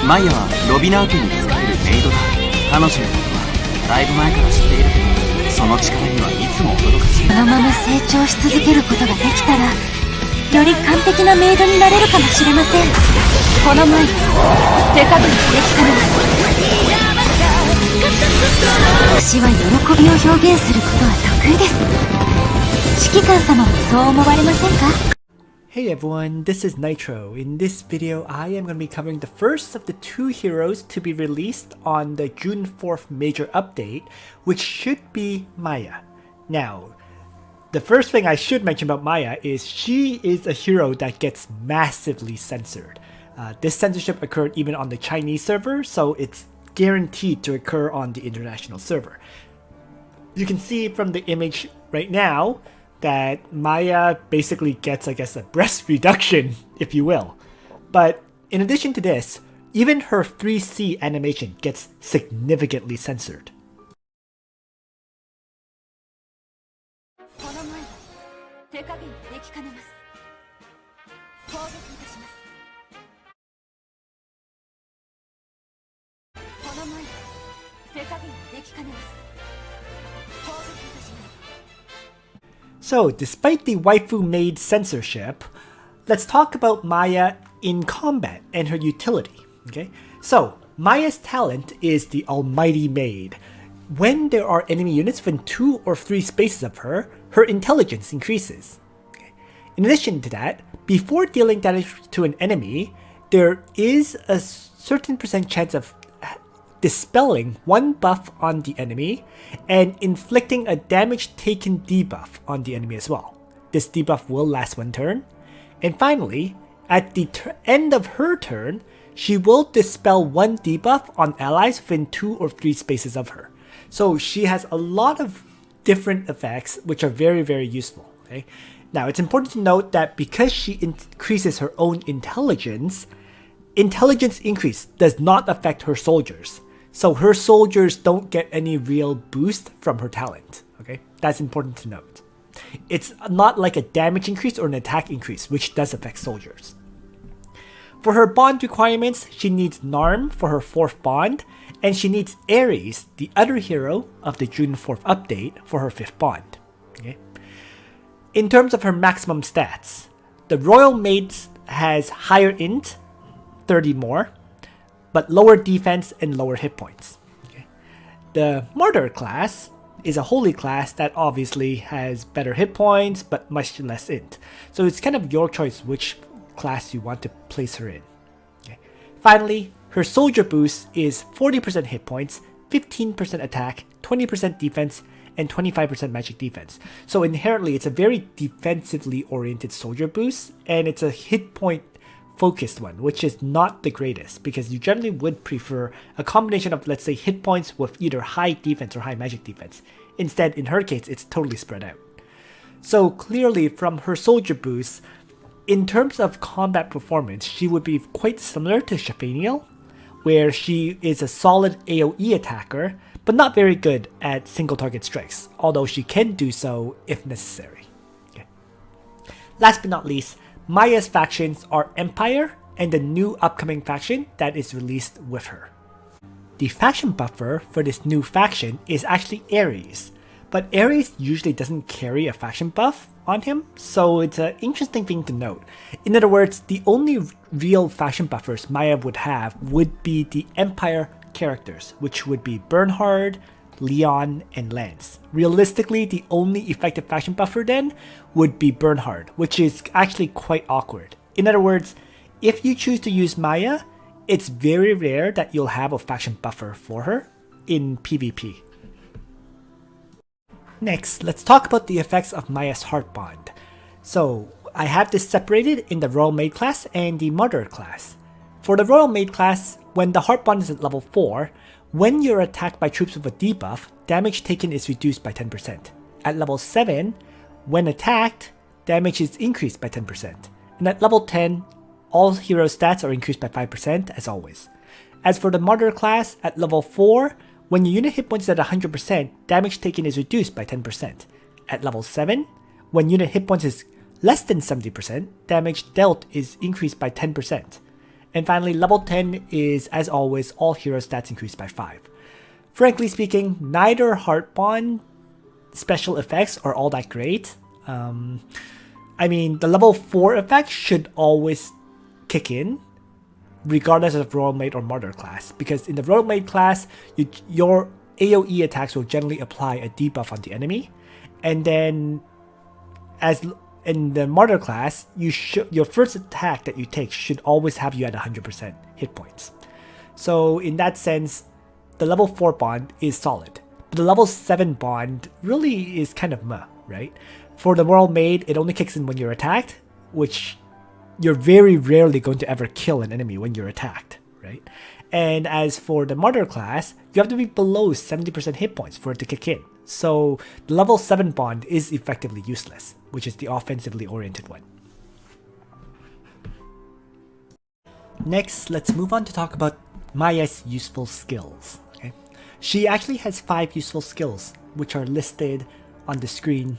マイヤはロビナー家に仕えるメイドだ。彼女のことはだいぶ前から知っているけど、その力にはいつも驚かしい。このまま成長し続けることができたら、より完璧なメイドになれるかもしれません。この前手加減できたのです。私は喜びを表現することは得意です。指揮官様もそう思われませんか？ Hey everyone, this is Nitro. In this video, I am going to be covering the first of the two heroes to be released on the June 4th major update, which should be Maiya. Now, the first thing I should mention about Maiya is she is a hero that gets massively censored. This censorship occurred even on the Chinese server, so it's guaranteed to occur on the international server. You can see from the image right now that Maiya basically gets, I guess, a breast reduction, if you will. But in addition to this, even her 3C animation gets significantly censored. So, despite the waifu maid censorship, let's talk about Maiya in combat and her utility. Okay, so Maiya's talent is the Almighty Maid. When there are enemy units within 2 or 3 spaces of her, her intelligence increases. Okay. In addition to that, before dealing damage to an enemy, there is a certain percent chance of dispelling one buff on the enemy and inflicting a damage taken debuff on the enemy as well. This debuff will last 1 turn. And finally, at the end of her turn, she will dispel 1 debuff on allies within 2 or 3 spaces of her. So she has a lot of different effects which are very, very useful. Okay? Now it's important to note that because she increases her own intelligence increase does not affect her soldiers. So her soldiers don't get any real boost from her talent. Okay, that's important to note. It's not like a damage increase or an attack increase, which does affect soldiers. For her bond requirements, she needs Narm for her 4th bond, and she needs Ares, the other hero of the June 4th update, for her 5th bond. Okay. In terms of her maximum stats, the Royal Maid has higher int, 30 more, but lower defense and lower hit points. Okay. The Martyr class is a holy class that obviously has better hit points but much less int. So it's kind of your choice which class you want to place her in. Okay. Finally, her soldier boost is 40% hit points, 15% attack, 20% defense, and 25% magic defense. So inherently it's a very defensively oriented soldier boost, and it's a hit point focused one, which is not the greatest because you generally would prefer a combination of, let's say, hit points with either high defense or high magic defense. Instead, in her case, it's totally spread out. So clearly from her soldier boost, in terms of combat performance, she would be quite similar to Shafaniel, where she is a solid AoE attacker, but not very good at single target strikes, although she can do so if necessary. Okay. Last but not least, Maiya's factions are Empire and the new upcoming faction that is released with her. The faction buffer for this new faction is actually Ares, but Ares usually doesn't carry a faction buff on him, so it's an interesting thing to note. In other words, the only real faction buffers Maiya would have would be the Empire characters, which would be Bernhard, Leon, and Lance. Realistically, the only effective faction buffer then would be Bernhard, which is actually quite awkward. In other words, if you choose to use Maiya, it's very rare that you'll have a faction buffer for her in PvP. Next, let's talk about the effects of Maiya's Heart Bond. So, I have this separated in the Royal Maid class and the Martyr class. For the Royal Maid class, when the Heart Bond is at level 4, when you're attacked by troops with a debuff, damage taken is reduced by 10%. At level 7, when attacked, damage is increased by 10%. And at level 10, all hero stats are increased by 5% as always. As for the Martyr class, at level 4, when your unit hit points is at 100%, damage taken is reduced by 10%. At level 7, when unit hit points is less than 70%, damage dealt is increased by 10%. And finally, level 10 is, as always, all hero stats increase by 5. Frankly speaking, neither Heart Bond special effects are all that great. I mean, the level 4 effect should always kick in, regardless of Royal Maid or Martyr class, because in the Royal Maid class, your AoE attacks will generally apply a debuff on the enemy, and then as in the Martyr class, your first attack that you take should always have you at 100% hit points. So in that sense, the level 4 bond is solid, but the level 7 bond really is kind of meh, right? For the Royal Maid, it only kicks in when you're attacked, which you're very rarely going to ever kill an enemy when you're attacked, right? And as for the Martyr class, you have to be below 70% hit points for it to kick in. So the level 7 bond is effectively useless, which is the offensively oriented one. Next, let's move on to talk about Maiya's useful skills. Okay? She actually has 5 useful skills, which are listed on the screen.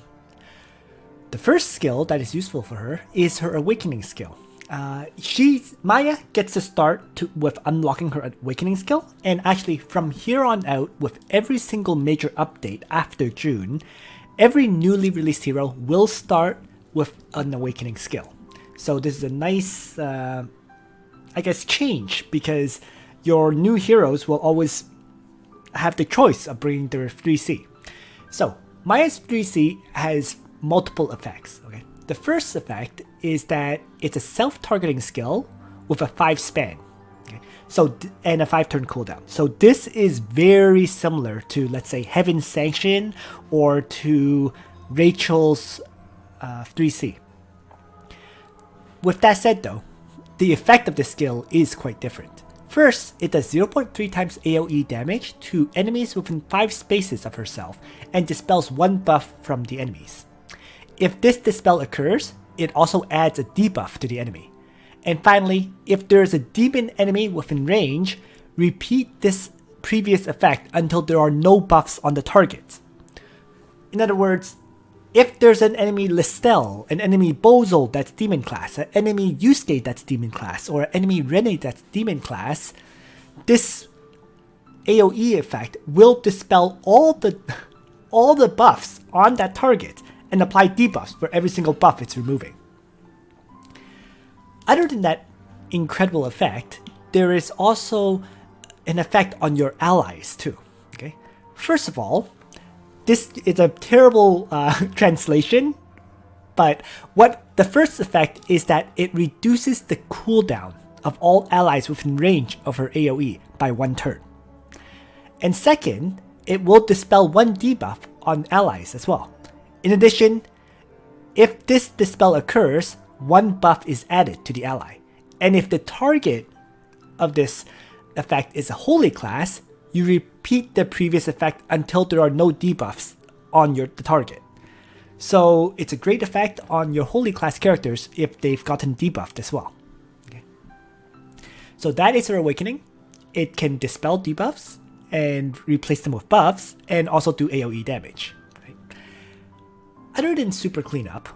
The first skill that is useful for her is her Awakening skill. Maiya gets to start with unlocking her Awakening skill, and actually from here on out, with every single major update after June, every newly released hero will start with an Awakening skill. So this is a nice, I guess, change, because your new heroes will always have the choice of bringing their 3C. So Maiya's 3C has multiple effects. Okay, the first effect is that it's a self-targeting skill with a 5 span. Okay, so and a 5-turn cooldown. So this is very similar to, let's say, Heaven's Sanction or to Rachel's 3C. With that said, though, the effect of this skill is quite different. First, it does 0.3 times AoE damage to enemies within 5 spaces of herself and dispels 1 buff from the enemies. If this dispel occurs, it also adds a debuff to the enemy. And finally, if there is a demon enemy within range, repeat this previous effect until there are no buffs on the target. In other words, if there's an enemy Listel, an enemy Bozel that's demon class, an enemy Yusuke that's demon class, or an enemy Rene that's demon class, this AoE effect will dispel all the buffs on that target and apply debuffs for every single buff it's removing. Other than that incredible effect, there is also an effect on your allies too. Okay, first of all, this is a terrible translation, but the first effect is that it reduces the cooldown of all allies within range of her AoE by 1 turn. And second, it will dispel 1 debuff on allies as well. In addition, if this dispel occurs, 1 buff is added to the ally. And if the target of this effect is a holy class, you repeat the previous effect until there are no debuffs on the target. So it's a great effect on your holy class characters if they've gotten debuffed as well. Okay. So that is her Awakening. It can dispel debuffs and replace them with buffs, and also do AoE damage. Other than Super Cleanup,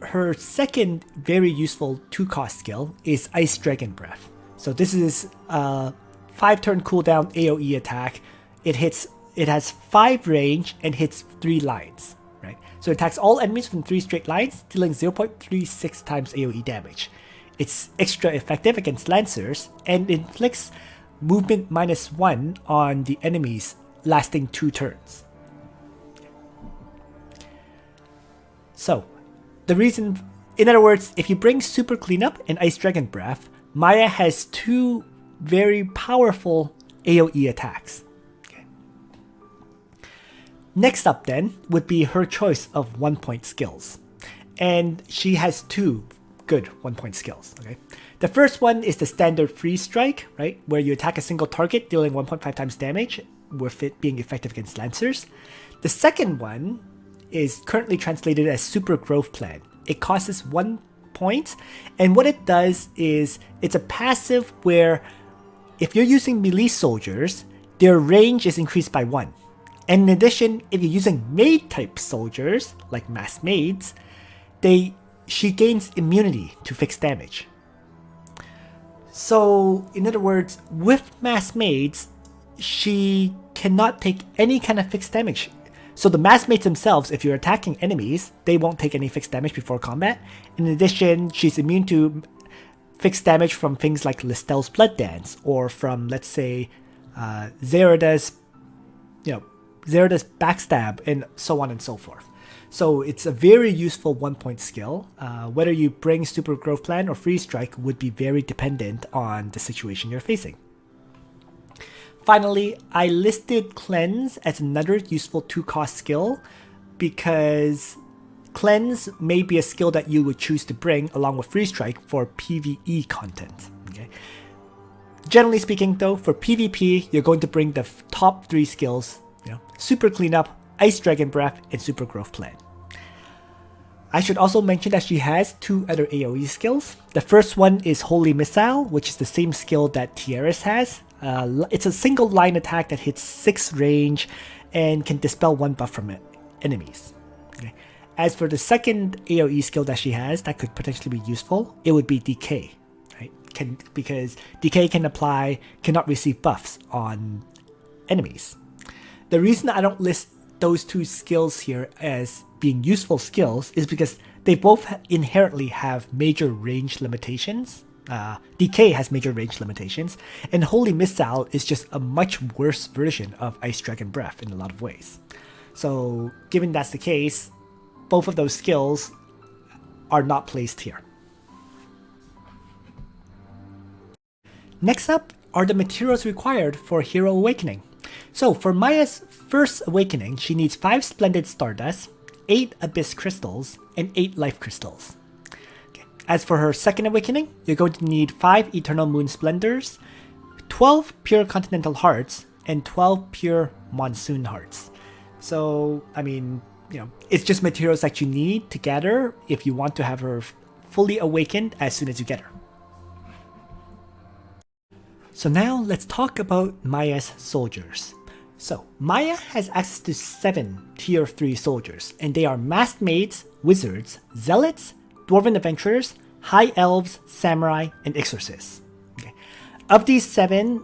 her second very useful 2-cost skill is Ice Dragon Breath. So this is a 5-turn cooldown AoE attack. It has 5 range and hits 3 lines. Right? So it attacks all enemies from 3 straight lines, dealing 0.36 times AoE damage. It's extra effective against Lancers and inflicts movement -1 on the enemies, lasting 2 turns. So, in other words, if you bring Super Cleanup and Ice Dragon Breath, Maiya has 2 very powerful AoE attacks. Okay. Next up then would be her choice of 1-point skills. And she has 2 good 1-point skills. Okay. The first one is the standard Freeze Strike, right, where you attack a single target dealing 1.5 times damage, with it being effective against Lancers. The second one is currently translated as Super Growth Plan. It costs 1 point, and what it does is it's a passive where if you're using melee soldiers, their range is increased by 1. And in addition, if you're using maid type soldiers, like mass maids, she gains immunity to fixed damage. So, in other words, with mass maids, she cannot take any kind of fixed damage. So the mass mates themselves, if you're attacking enemies, they won't take any fixed damage before combat. In addition, she's immune to fixed damage from things like Listel's Blood Dance, or from, let's say, Zerida's Backstab, and so on and so forth. So it's a very useful 1-point skill. Whether you bring Super Growth Plan or Freeze Strike would be very dependent on the situation you're facing. Finally, I listed Cleanse as another useful 2-cost skill because Cleanse may be a skill that you would choose to bring along with Freeze Strike for PvE content. Okay? Generally speaking though, for PvP, you're going to bring the top 3 skills, Super Cleanup, Ice Dragon Breath, and Super Growth Plan. I should also mention that she has 2 other AoE skills. The first one is Holy Missile, which is the same skill that Ares has. It's a single line attack that hits 6 range and can dispel 1 buff from enemies. Okay. As for the second AoE skill that she has that could potentially be useful, it would be Decay. Right? Because Decay cannot receive buffs on enemies. The reason I don't list those 2 skills here as being useful skills is because they both inherently have major range limitations. Decay has major range limitations, and Holy Missile is just a much worse version of Ice Dragon Breath in a lot of ways. So, given that's the case, both of those skills are not placed here. Next up are the materials required for Hero Awakening. So, for Maiya's first awakening, she needs 5 Splendid Stardust, 8 Abyss Crystals, and 8 Life Crystals. As for her second awakening, you're going to need 5 Eternal Moon Splendors, 12 Pure Continental Hearts, and 12 Pure Monsoon Hearts. So, I mean, it's just materials that you need to gather if you want to have her fully awakened as soon as you get her. So now let's talk about Maiya's soldiers. So, Maiya has access to 7 Tier 3 soldiers, and they are Masked Maids, Wizards, Zealots, Dwarven Adventurers, High Elves, Samurai, and Exorcists. Okay. Of these 7,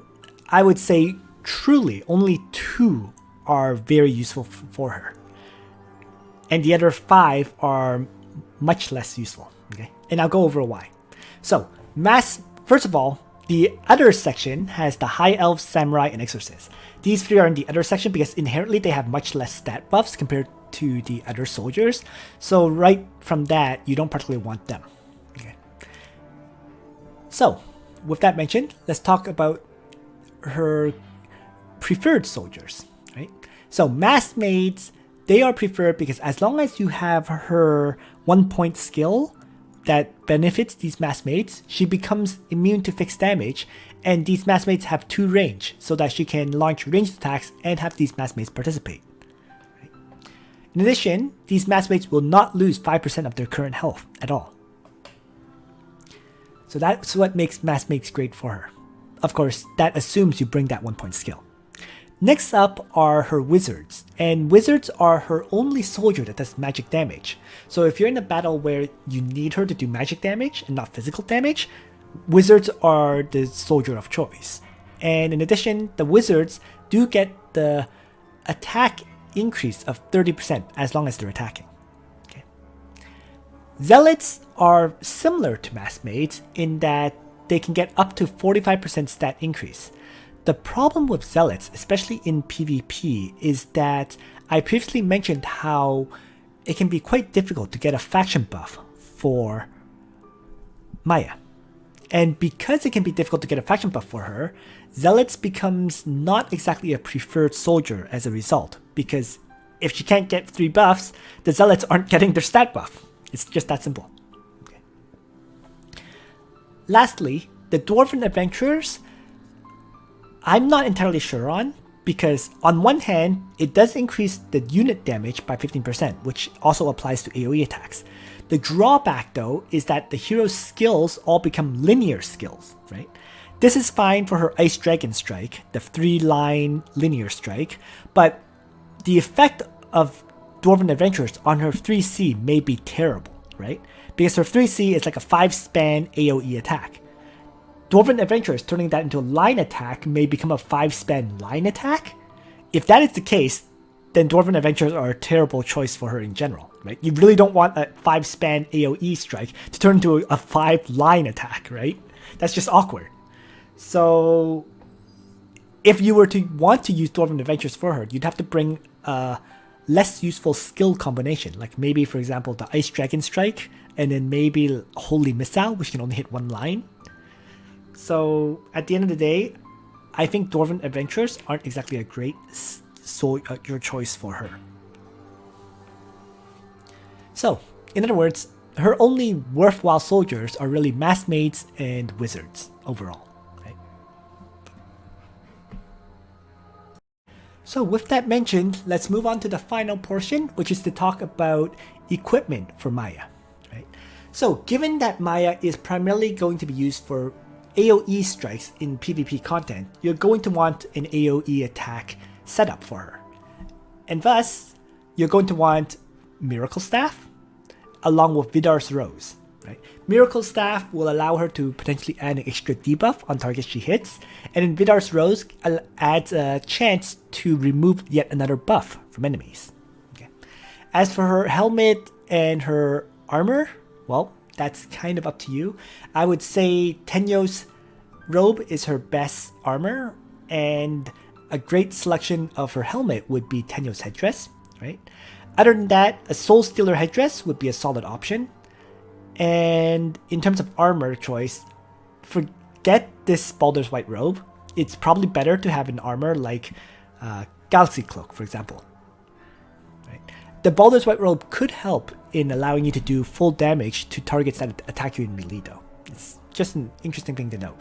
I would say truly only 2 are very useful for her. And the other 5 are much less useful. Okay. And I'll go over why. So, first of all, the other section has the High Elves, Samurai, and Exorcists. These 3 are in the other section because inherently they have much less stat buffs compared to the other soldiers, so right from that you don't particularly want them. Okay. So with that mentioned, let's talk about her preferred soldiers. Right? So Masked Maids, they are preferred because as long as you have her 1-point skill that benefits these Masked Maids, she becomes immune to fixed damage, and these Masked Maids have 2 range so that she can launch ranged attacks and have these Masked Maids participate. In addition, these Masked Maids will not lose 5% of their current health at all. So that's what makes Masked Maids great for her. Of course, that assumes you bring that 1-point skill. Next up are her Wizards, and Wizards are her only soldier that does magic damage. So if you're in a battle where you need her to do magic damage and not physical damage, Wizards are the soldier of choice. And in addition, the Wizards do get the attack increase of 30% as long as they're attacking. Okay. Zealots are similar to Masked Maids in that they can get up to 45% stat increase. The problem with Zealots, especially in PvP, is that I previously mentioned how it can be quite difficult to get a faction buff for Maiya. And because it can be difficult to get a faction buff for her, Zealots becomes not exactly a preferred soldier as a result, because if she can't get 3 buffs, the Zealots aren't getting their stat buff. It's just that simple. Okay. Lastly, the Dwarven Adventurers, I'm not entirely sure on, because on one hand, it does increase the unit damage by 15%, which also applies to AoE attacks. The drawback though is that the hero's skills all become linear skills, right? This is fine for her Ice Dragon Strike, the 3-line linear strike, but the effect of Dwarven Adventurers on her 3C may be terrible, right? Because her 3C is like a 5-span AoE attack. Dwarven Adventurers turning that into a line attack may become a 5-span line attack. If that is the case, then Dwarven Adventurers are a terrible choice for her in general, right? You really don't want a 5-span AoE strike to turn into a 5-line attack, right? That's just awkward. So if you were to want to use Dwarven Adventures for her, you'd have to bring a less useful skill combination, like maybe, for example, the Ice Dragon Strike, and then maybe Holy Missile, which can only hit 1 line. So at the end of the day, I think Dwarven Adventures aren't exactly a great your choice for her. So, in other words, her only worthwhile soldiers are really mass maids and wizards overall. Right? So with that mentioned, let's move on to the final portion, which is to talk about equipment for Maiya. Right? So given that Maiya is primarily going to be used for AoE strikes in PvP content, you're going to want an AoE attack setup for her. And thus, you're going to want Miracle Staff along with Vidar's Rose. Right? Miracle Staff will allow her to potentially add an extra debuff on targets she hits, and then Vidar's Rose adds a chance to remove yet another buff from enemies. Okay. As for her helmet and her armor, well, that's kind of up to you. I would say Tenyo's robe is her best armor, and a great selection of her helmet would be Tenyo's headdress, right? Other than that, a Soul Stealer headdress would be a solid option. And in terms of armor choice, forget this Baldur's White robe. It's probably better to have an armor like Galaxy Cloak, for example. Right? The Baldur's White robe could help in allowing you to do full damage to targets that attack you in melee though. It's just an interesting thing to know.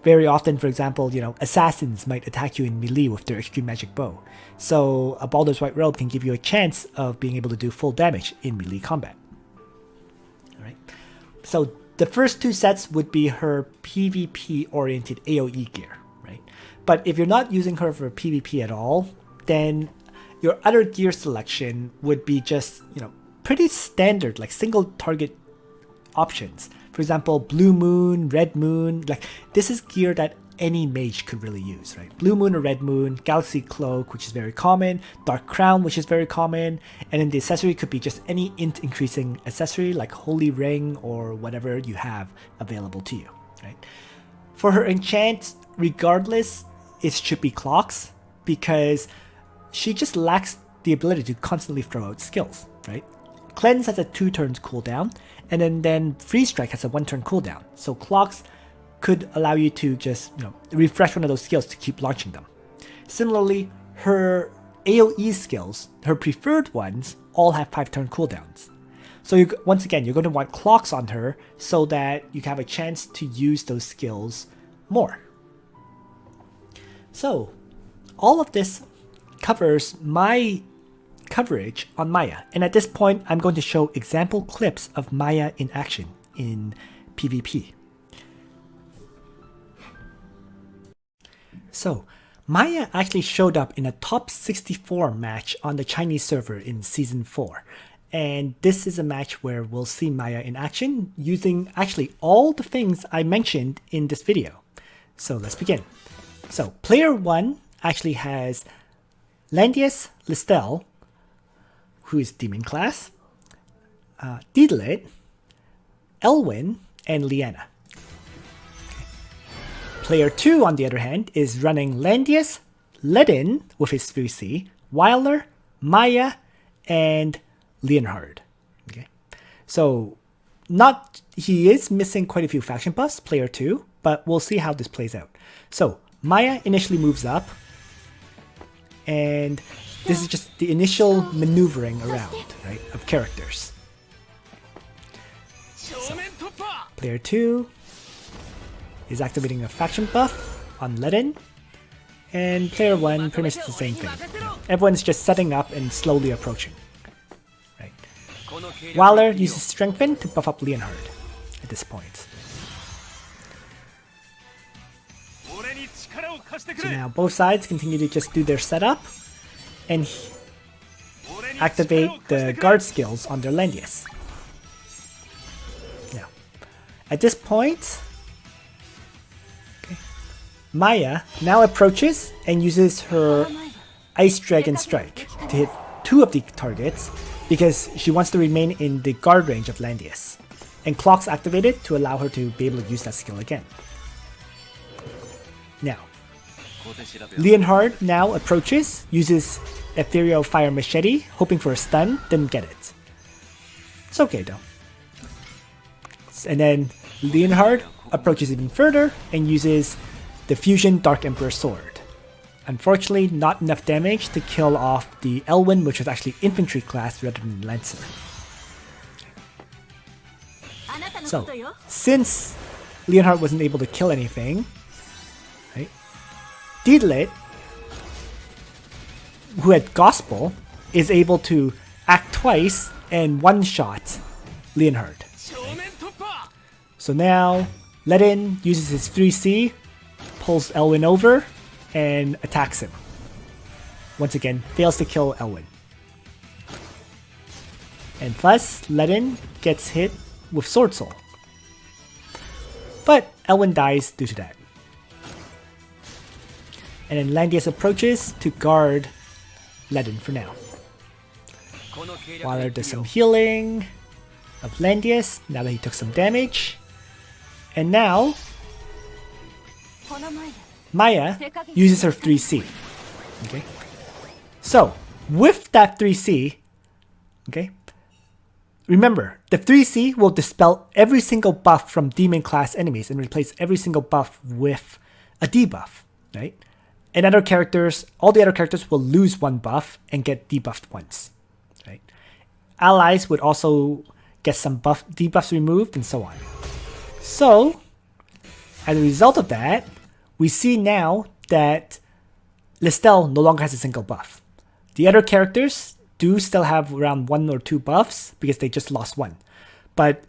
Very often, for example, assassins might attack you in melee with their extreme magic bow. So a Baldur's White robe can give you a chance of being able to do full damage in melee combat. Alright. So the first 2 sets would be her PvP oriented AoE gear, right? But if you're not using her for PvP at all, then your other gear selection would be just, pretty standard, like single target options. For example, Blue Moon, Red Moon, this is gear that any mage could really use, right? Blue Moon or Red Moon, Galaxy Cloak, which is very common, Dark Crown, which is very common, and then the accessory could be just any int increasing accessory like Holy Ring or whatever you have available to you, right? For her enchant, regardless, it should be Clocks, because she just lacks the ability to constantly throw out skills, right? Cleanse has a 2 turns cooldown, and then Freeze Strike has a 1 turn cooldown. So Clocks could allow you to just refresh one of those skills to keep launching them. Similarly, her AoE skills, her preferred ones, all have 5 turn cooldowns. So once again, you're going to want Clocks on her so that you have a chance to use those skills more. So all of this covers my coverage on Maiya, and at this point I'm going to show example clips of Maiya in action in PvP. So Maiya actually showed up in a top 64 match on the Chinese server in season 4, and this is a match where we'll see Maiya in action using actually all the things I mentioned in this video. So let's begin. So player 1 actually has Landius Listel, who is Demon class, Didelit, Elwyn, and Liana. Player 2, on the other hand, is running Landius, Ledin with his 3C, Weiler, Maiya, and Leonhard. Okay, so he is missing quite a few faction buffs, player 2, but we'll see how this plays out. So Maiya initially moves up, and this is just the initial maneuvering around, right, of characters. So, player 2 is activating a faction buff on Ledin, and player 1 pretty much the same thing. Everyone's just setting up and slowly approaching. Right. Weiler uses Strengthen to buff up Leonhard at this point. So now both sides continue to just do their setup and activate the guard skills on their Landius. Now, at this point, Maiya now approaches and uses her Ice Dragon Strike to hit 2 of the targets because she wants to remain in the guard range of Landius. And Clock's activated to allow her to be able to use that skill again. Now, Leonhard now approaches, uses Ethereal Fire Machete, hoping for a stun, didn't get it. It's okay though. And then Leonhard approaches even further and uses the Fusion Dark Emperor Sword. Unfortunately, not enough damage to kill off the Elwyn, which was actually infantry class rather than Lancer. So, since Leonhard wasn't able to kill anything, right, Deedlit, who had Gospel, is able to act twice and one-shot Leonhard. So now, Ledin uses his 3C, pulls Elwyn over, and attacks him. Once again, fails to kill Elwyn. And thus, Ledin gets hit with Sword Soul. But Elwyn dies due to that. And then Landius approaches to guard Ledin for now. Waller does some healing of Landius now that he took some damage. And now, Maiya uses her 3C. Okay. So, with that 3C, okay, remember, the 3C will dispel every single buff from demon class enemies and replace every single buff with a debuff, right? And other characters, all the other characters will lose one buff and get debuffed once, right? Allies would also get some debuffs removed and so on. So, as a result of that, we see now that Listel no longer has a single buff. The other characters do still have around 1 or 2 buffs because they just lost one. But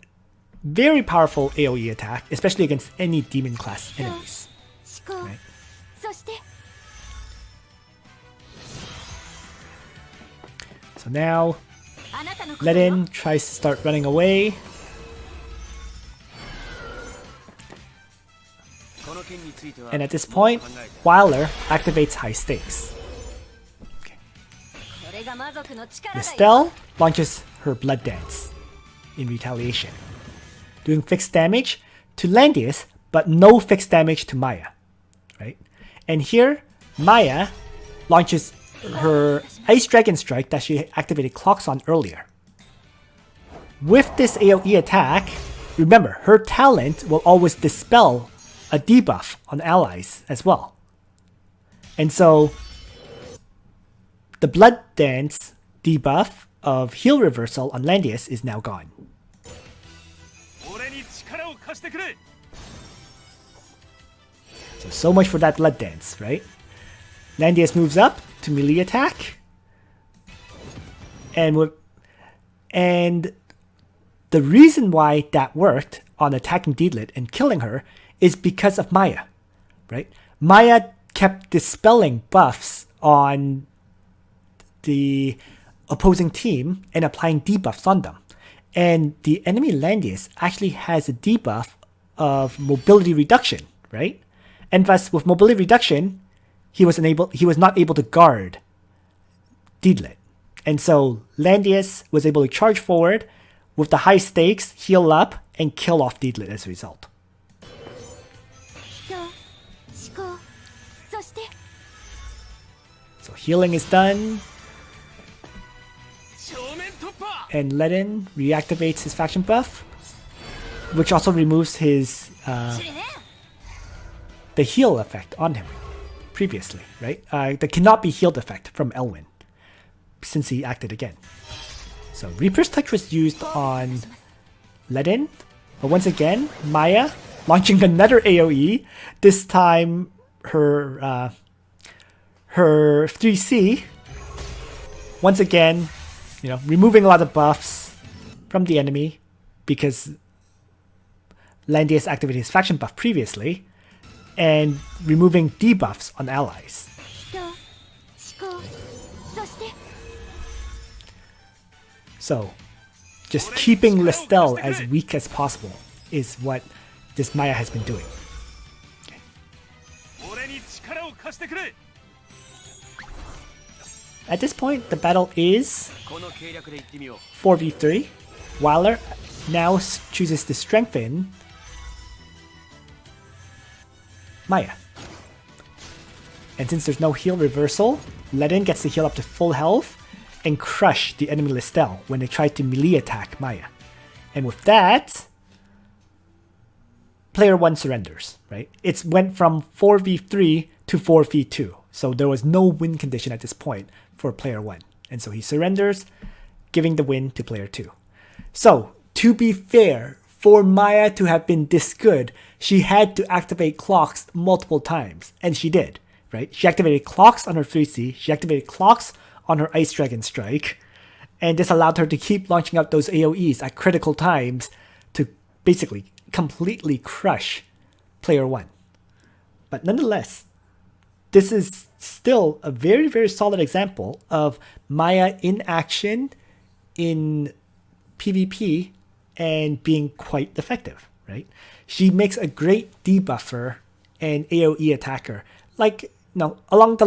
very powerful AoE attack, especially against any demon class enemies. Right? So now, Ledin tries to start running away. And at this point, Wyler activates High Stakes. Okay. Listel launches her Blood Dance in retaliation, doing fixed damage to Landius, but no fixed damage to Maiya. Right? And here, Maiya launches her Ice Dragon Strike that she activated Clocks on earlier. With this AoE attack, remember, her talent will always dispel a debuff on allies as well. And so, the Blood Dance debuff of Heal Reversal on Landius is now gone. So much for that Blood Dance, right? Landius moves up to melee attack. And the reason why that worked on attacking Deedlit and killing her is because of Maiya, right? Maiya kept dispelling buffs on the opposing team and applying debuffs on them. And the enemy Landius actually has a debuff of mobility reduction, right? And thus, with mobility reduction, he was not able to guard Deedlit. And so Landius was able to charge forward with the high stakes, heal up, and kill off Deedlit as a result. So healing is done. And Ledin reactivates his faction buff, which also removes his the heal effect on him previously, right? The cannot be healed effect from Elwyn, since he acted again. So Reaper's Touch was used on Ledin, but once again, Maiya launching another AoE, this time her 3C, once again, removing a lot of buffs from the enemy because Landius activated his faction buff previously, and removing debuffs on allies. So, just keeping Listel as weak as possible is what this Maiya has been doing. Okay. At this point, the battle is 4v3. Weiler now chooses to strengthen Maiya. And since there's no heal reversal, Ledin gets to heal up to full health and crush the enemy Listel when they try to melee attack Maiya. And with that, player 1 surrenders, right? It went from 4v3 to 4v2. So there was no win condition at this point for player 1. And so he surrenders, giving the win to player 2. So, to be fair, for Maiya to have been this good, she had to activate clocks multiple times. And she did, right? She activated clocks on her 3C, she activated clocks on her Ice Dragon Strike, and this allowed her to keep launching out those AoEs at critical times to basically completely crush player 1. But nonetheless, this is still a very, very solid example of Maiya in action in PvP and being quite effective, right? She makes a great debuffer and AoE attacker, like, along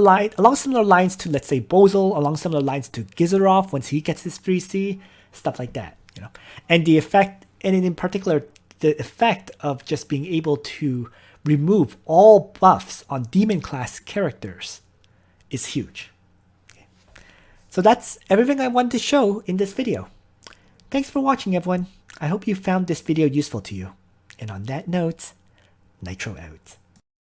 similar lines to, let's say, Bozel, along similar lines to Gizarov once he gets his 3C, stuff like that, And the effect, and in particular, the effect of just being able to remove all buffs on demon class characters is huge. Okay. So that's everything I wanted to show in this video. Thanks for watching, everyone. I hope you found this video useful to you. And on that note, Nitro out.